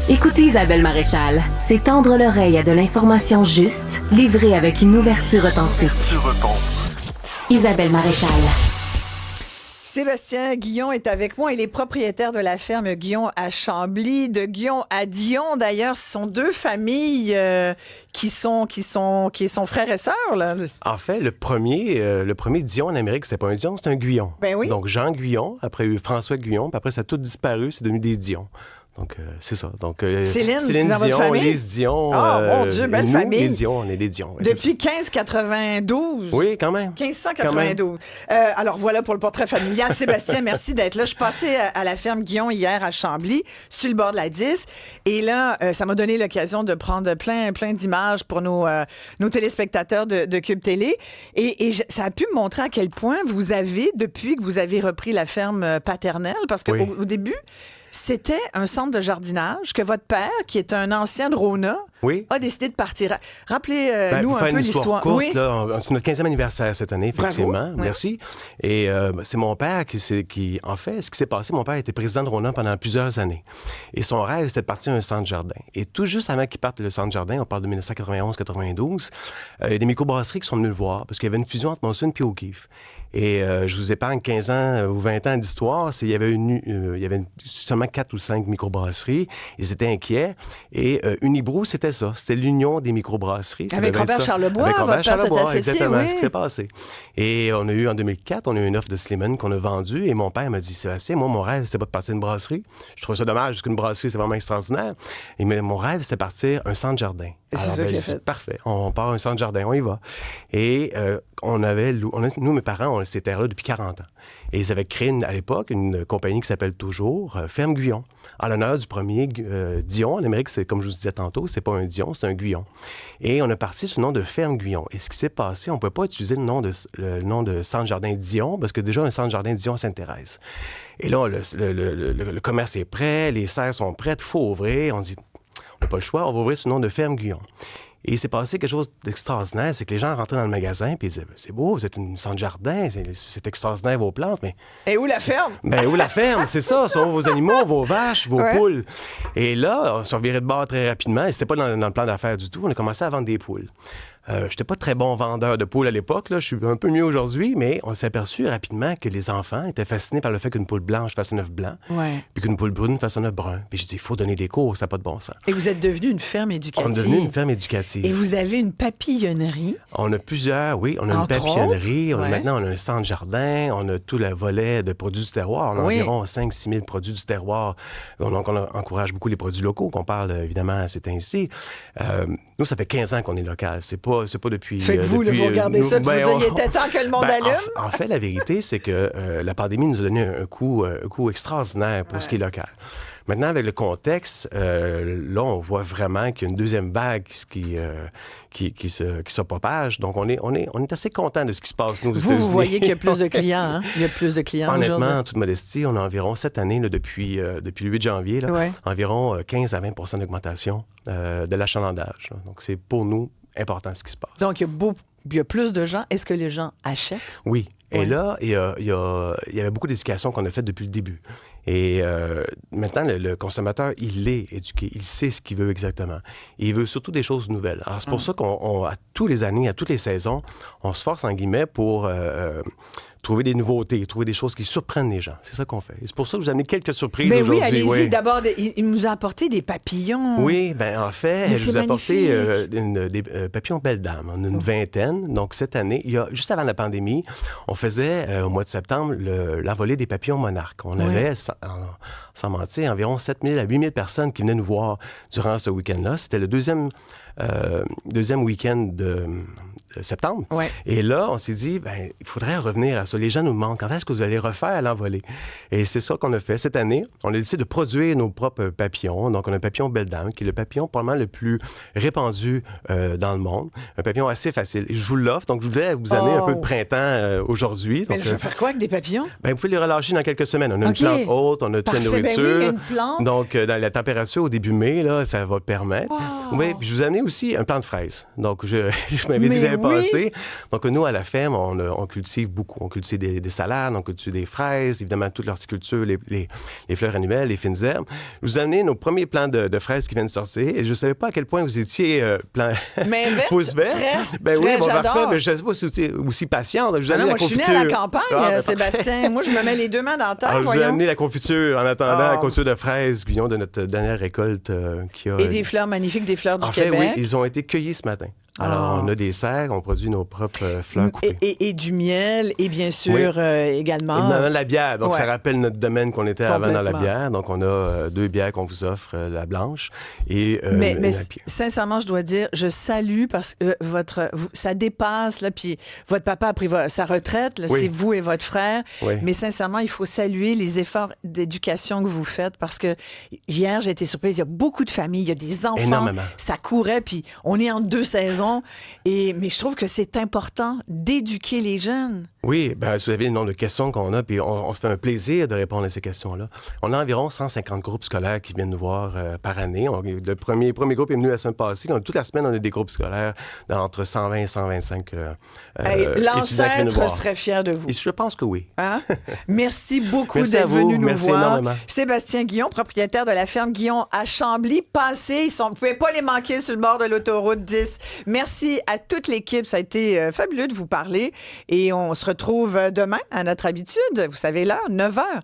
Écoutez Isabelle Maréchal, c'est tendre l'oreille à de l'information juste, livrée avec une ouverture authentique. Isabelle Maréchal. Sébastien Guillon est avec moi. Il est propriétaire de la ferme Guillon à Chambly, de Guillon à Dion. D'ailleurs, ce sont deux familles qui sont frères et sœurs, là. En fait, le premier Dion en Amérique, c'était pas un Dion, c'était un Guyon. Ben oui. Donc, Jean Guyon, après eu François Guyon, puis après, ça a tout disparu, c'est devenu des Dion. Donc, c'est ça. Donc, Céline Dion, votre famille? Lise Dion. Mon Dieu, belle nous, famille. Les Dion, on est des Dion. Ouais, Depuis 1592. Oui, quand même. 1592. Alors voilà pour le portrait familial. Sébastien, merci d'être là. Je suis passée à la ferme Guillon hier à Chambly, sur le bord de la 10. Et là, ça m'a donné l'occasion de prendre plein d'images pour nos téléspectateurs de Cube Télé. Et ça a pu me montrer à quel point vous avez, depuis que vous avez repris la ferme paternelle, parce qu'au au début, c'était un centre de jardinage que votre père, qui est un ancien de Rona, a décidé de partir. Rappelez-nous un peu l'histoire. Courte, Oui. là, c'est notre 15e anniversaire cette année, effectivement. Bravo. Merci. Et c'est mon père qui, en fait, ce qui s'est passé, mon père était président de Rona pendant plusieurs années. Et son rêve, c'était de partir un centre jardin. Et tout juste avant qu'il parte le centre jardin, on parle de 1991-92, il y a des microbrasseries qui sont venues le voir parce qu'il y avait une fusion entre Molson et O'Keeffe. Et je vous épargne 15 ans ou 20 ans d'histoire. Il y avait seulement 4 ou 5 microbrasseries. Ils étaient inquiets. Et Unibrou, c'était ça. C'était l'union des microbrasseries. Avec Robert Charlebois. Avec Robert Charlebois, exactement, oui. ce qui s'est passé. Et on a eu, en 2004, on a eu une offre de Slimane qu'on a vendue. Et mon père m'a dit, Sébastien, moi, mon rêve, c'était pas de partir une brasserie. Je trouve ça dommage, parce qu'une brasserie, c'est vraiment extraordinaire. Mais mon rêve, c'était de partir un centre jardin. Alors, parfait. On part un centre jardin, on y va. Et nous, mes parents, on ces terres-là depuis 40 ans. Et ils avaient créé, à l'époque, une compagnie qui s'appelle toujours Ferme Guyon, en l'honneur du premier Dion. En Amérique, c'est comme je vous disais tantôt, c'est pas un Dion, c'est un Guyon. Et on a parti sous le nom de Ferme Guyon. Et ce qui s'est passé, on ne peut pas utiliser le nom de Centre Jardin Dion, parce que déjà, un Centre Jardin Dion à Sainte-Thérèse. Et là, le commerce est prêt, les serres sont prêtes, il faut ouvrir. On dit, on n'a pas le choix, on va ouvrir sous le nom de Ferme Guyon. Et il s'est passé quelque chose d'extraordinaire, c'est que les gens rentraient dans le magasin et ils disaient, c'est beau, vous êtes une centre jardin, c'est extraordinaire vos plantes, mais... Et où la ferme? Ben, où la ferme, c'est ça, sont vos animaux, vos vaches, vos poules. Et là, on s'est reviré de bord très rapidement, et c'était pas dans le plan d'affaires du tout, on a commencé à vendre des poules. J'étais pas très bon vendeur de poules à l'époque, là. Je suis un peu mieux aujourd'hui, mais on s'est aperçu rapidement que les enfants étaient fascinés par le fait qu'une poule blanche fasse un œuf blanc, puis qu'une poule brune fasse un œuf brun. Puis je dis, il faut donner des cours, ça n'a pas de bon sens. Et vous êtes devenu une ferme éducative. On est devenu une ferme éducative. Et vous avez une papillonnerie. On a plusieurs, oui. On a une papillonnerie. Maintenant, on a un centre jardin. On a tout le volet de produits du terroir. On a environ 5-6 000 produits du terroir. Donc, on encourage beaucoup les produits locaux qu'on parle, évidemment, c'est ainsi. Nous, ça fait 15 ans qu'on est local. C'est pas depuis... Fait que vous regardez ça, vous dire, il était temps que le monde allume. En fait, la vérité, c'est que la pandémie nous a donné un coup extraordinaire pour ce qui est local. Maintenant, avec le contexte, là, on voit vraiment qu'il y a une deuxième vague qui se propage. Donc, on est assez content de ce qui se passe, nous, aux États-Unis. Vous voyez qu'il y a plus de clients, hein? Il y a plus de clients honnêtement, aujourd'hui. en toute modestie, on a environ, cette année, là, depuis le 8 janvier, là, environ 15 à 20 d'augmentation de l'achalandage. Donc, c'est pour nous important ce qui se passe. Donc, il y a plus de gens. Est-ce que les gens achètent? Oui. Et là, il y avait beaucoup d'éducation qu'on a faite depuis le début. Et maintenant, le consommateur, il est éduqué. Il sait ce qu'il veut exactement. Et il veut surtout des choses nouvelles. Alors, c'est pour ça qu'à tous les années, à toutes les saisons, on se force, en guillemets, pour trouver des nouveautés, trouver des choses qui surprennent les gens. C'est ça qu'on fait. Et c'est pour ça que je vous ai amené quelques surprises aujourd'hui. Mais oui, allez-y. D'abord, il nous a apporté des papillons. Oui, bien, en fait, elle nous a apporté des papillons belles dames. On a une vingtaine. Donc, cette année, juste avant la pandémie, on faisait, au mois de septembre, l'envolée des papillons monarques. On avait, sans mentir, environ 7 000 à 8 000 personnes qui venaient nous voir durant ce week-end-là. C'était le deuxième week-end de septembre. Ouais. Et là, on s'est dit, il faudrait revenir à ça. Les gens nous demandent, quand est-ce que vous allez refaire l'envolée? Et c'est ça qu'on a fait. Cette année, on a décidé de produire nos propres papillons. Donc, on a un papillon Belle Dame, qui est le papillon probablement le plus répandu dans le monde. Un papillon assez facile. Et je vous l'offre, donc je voulais vous amener un peu de printemps aujourd'hui. Mais je vais faire quoi avec des papillons? Vous pouvez les relâcher dans quelques semaines. On a une plante haute, on a toute la nourriture. Ben oui, une plante. Donc, dans la température au début mai, là, ça va permettre. Wow. Oui, puis je vous ai amené aussi un plant de fraises. Donc, je m'avais dit l'année passée. Donc, nous, à la ferme, on cultive beaucoup. On cultive des salades, on cultive des fraises, évidemment, toute l'horticulture, les fleurs annuelles, les fines herbes. Je vous ai amené nos premiers plants de fraises qui viennent de sortir et je ne savais pas à quel point vous étiez pouce vert. J'adore. Parfait, mais je ne sais pas si vous étiez aussi patiente. Je vous ai amené moi, la confiture. je suis née à la campagne, Sébastien. Moi, je me mets les deux mains dans la terre, Alors, je vous ai voyons. amené la confiture en attendant la confiture de fraises, Guillaume, de notre dernière récolte qui a... Et des fleurs magnifiques, des fleurs du En fait, Québec. oui, ils ont été cueillis ce matin. Alors, on a des serres, on produit nos propres fleurs coupées. Et du miel, et bien sûr, également... Évidemment, la bière. Donc, ça rappelle notre domaine qu'on était avant dans la bière. Donc, on a 2 bières qu'on vous offre, la blanche et mais la sincèrement, je dois dire, je salue parce que ça dépasse, là, puis votre papa a pris sa retraite, là, c'est vous et votre frère. Oui. Mais sincèrement, il faut saluer les efforts d'éducation que vous faites parce que hier, j'ai été surprise, il y a beaucoup de familles, il y a des enfants. Énormément. Ça courait, puis on est en 2 saisons. Mais je trouve que c'est important d'éduquer les jeunes. Oui, bien, vous avez le nombre de questions qu'on a, puis on se fait un plaisir de répondre à ces questions-là. On a environ 150 groupes scolaires qui viennent nous voir par année. Le premier groupe est venu la semaine passée. Donc, toute la semaine, on a des groupes scolaires entre 120 et 125 l'ancêtre serait fier de vous. Et je pense que oui. Hein? Merci beaucoup Merci d'être venu nous Merci voir. Énormément. Sébastien Guillon, propriétaire de la ferme Guillon à Chambly. Passez, vous ne pouvez pas les manquer sur le bord de l'autoroute 10. Merci à toute l'équipe. Ça a été fabuleux de vous parler. Et on se retrouve demain à notre habitude. Vous savez l'heure, 9h.